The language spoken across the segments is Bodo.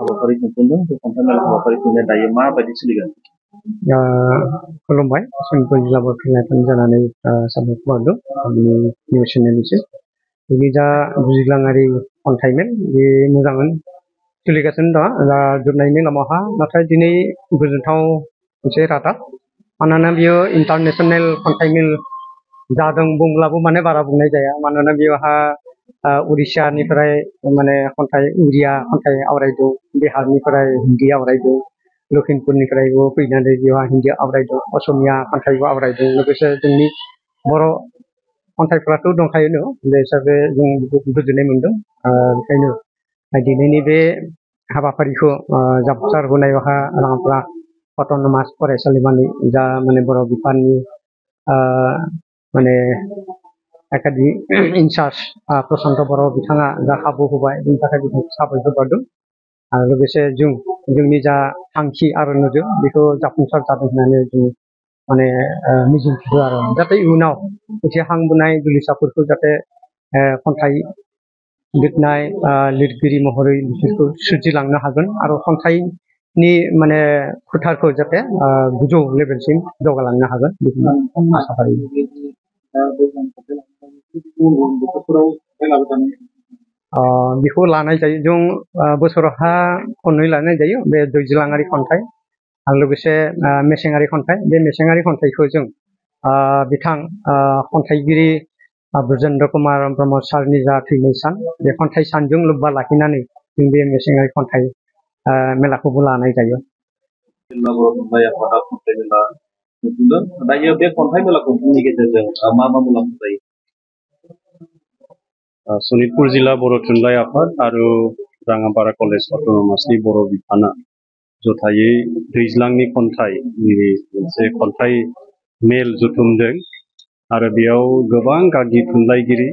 हाबाफारि खुंफुंदों बे खन्थाइ मेला हाबाफारि खुंनाया दायो माबायदि सोलिगासिनो? खुलुमबाय सनितपुर जिल्ला बरथुन जानानै साबायखर बावदों आंनि निउस चेनेलनिसिम बेनि जा बुजिलाङारि खन्थाइ मेल बे मोजाङै सोलिगासिनो दं दा जोबनायनि लामाहा नाथाय दिनै गोजोनथाव मोनसे रादाब मानोना बियो इन्टारनेशनेल खन्थाइ मेल जादों बुंब्लाबो माने बारा बुंनाय जाया मानोना बेवहा उड़िष्यानिफ्राय माने खन्थाइ उड़िया खन्थाइ आवरायदों बिहारनिफ्राय हिन्दी आवरायदों लखिमपुरनिफ्रायबो फैनानै बेवहा हिन्दी आवरायदों असमिया खन्थाइबो आवरायदों लोगोसे जोंनि बर' खन्थाइफ्राथ' दंखायोनो बे हिसाबै जों गोजोननाय मोनदों बेखायनो दिनैनि बे हाबाफारिखौ जाफुंसार होनायावहा राङापारा अट'नमास फरायसालिमानि जा माने बर' बिफाननि माने एकाडेमि इनचार्ज प्रसान्त बर' बिथाङा जा खाबु होबाय बेनि थाखाय बिथांखौ साबायखर बावदों आरो लोगोसे जोंनि जा थांखि आरो नोजोर बेखौ जाफुंसार जादों होननानै जों माने मिजिंथियो आरो जाहाथे इयुनाव एसे हांबोनाय जुलिसाफोरखौ जाहाथे खन्थाइ लिरनाय लिरगिरि महरै बिसोरखौ सोरजिलांनो हागोन आरो खन्थाइनि माने फोथारखौ जाहाथे गोजौ लेभेलसिम जौगालांनो हागोन बेखौनो आसा फारियो। बेखौ लानाय जायो जों बोसोरावहा खननै लानाय जायो बे दैज्लाङारि खन्थाइ आरो लोगोसे मेसेङारि खन्थाइ बे मेसेङारि खन्थाइखौ जों बिथां खन्थाइगिरि ब्रजेन्द्र कुमार ब्रह्म सारनि जा थैनाय सान बे खन्थाइ सानजों लोब्बा लाखिनानै जों बे मेसेङारि खन्थाइ मेलाखौबो लानाय जायो। दायो बे खन्थाइ मेला खुंफुंनायनि गेजेरजों मा मा मुलाम्फा जायो? सनितपुर जिल्ला बर' थुनलाइ आफाद आरो राङापारा कलेज अट'नमासनि बर' बिफाना जथायै दैज्लांनि खन्थाइनि मोनसे खन्थाइ मेल जथुमदों आरो बेयाव गोबां गागि थुनलाइगिरि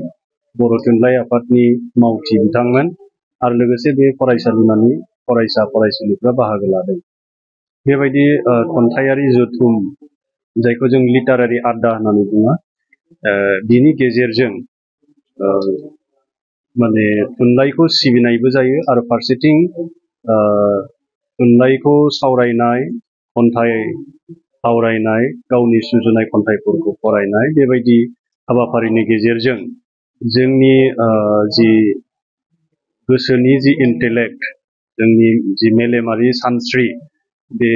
बर' थुनलाइ आफादनि मावथि बिथांमोन आरो लोगोसे बे फरायसालिमानि फरायसा फरायसुलिफ्रा बाहागो लादों। बेबायदि खन्थाइयारि जथुम जायखौ जों लिटारारि आड्डा होननानै बुङो बिनि गेजेरजों माने थुनलाइखौ सिबिनायबो जायो आरो फारसेथिं थुनलाइखौ सावरायनाय खन्थाइ आवरायनाय गावनि सुजुनाय खन्थाइफोरखौ फरायनाय बेबायदि हाबाफारिनि गेजेरजों जोंनि जि गोसोनि जि इन्टेलेक्ट जोंनि जि मेलेमारि सानस्रि बे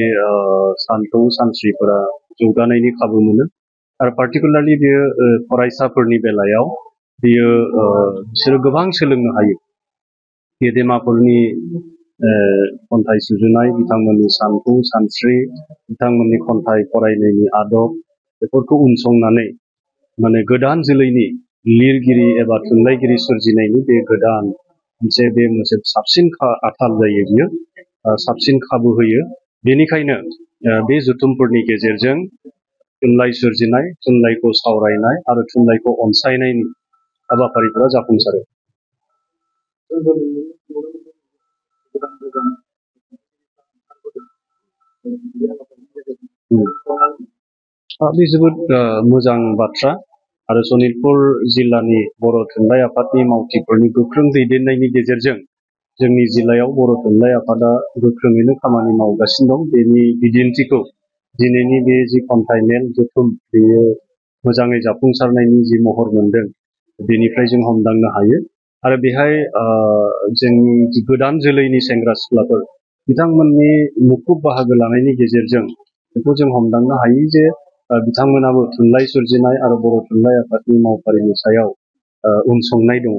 सानथौ सानस्रिफोरा जौगानायनि खाबु मोनो आरो पार्टिकुलारलि बेयो फरायसाफोरनि बेलायाव बेयो बिसोरो गोबां सोलोंनो हायो गेदेमाफोरनि खन्थाइ सुजुनाय बिथांमोननि सानथौ सानस्रि बिथांमोननि खन्थाइ फरायनायनि आदब बेफोरखौ उनसंनानै माने गोदान जोलैनि लिरगिरि एबा थुनलाइगिरि सोरजिनायनि बे गोदान मोनसे साबसिन आथाल जायो बियो साबसिन खाबु होयो। बेनिखायनो बे जथुमफोरनि गेजेरजों थुनलाइ सोरजिनाय थुनलाइखौ सावरायनाय आरो थुनलाइखौ अनसायनायनि हाबाफारिफोरा जाफुंसारो। बे जोबोद मोजां बाथ्रा आरो सनितपुर जिल्लानि बर' थुनलाइ आफादनि मावथिफोरनि गोख्रों दैदेननायनि गेजेरजों जोंनि जिल्लायाव बर' थुनलाइ आफादा गोख्रोङैनो खामानि मावगासिनो दं। बेनि बिदिन्थिखौ दिनैनि बे जि खन्थाइ मेल जथुम बेयो मोजाङै जाफुंसारनायनि जि महर मोनदों बेनिफ्राय जों हमदांनो हायो आरो बेहाय जोंनि जि गोदान जोलैनि सेंग्रा सिख्लाफोर बिथांमोननि मुखुब बाहागो लानायनि गेजेरजों बेखौ जों हमदांनो हायो जे बिथांमोनाबो थुनलाइ सोरजिनाय आरो बर' थुनलाइ आफादनि मावफारिनि सायाव उनसंनाय दङ।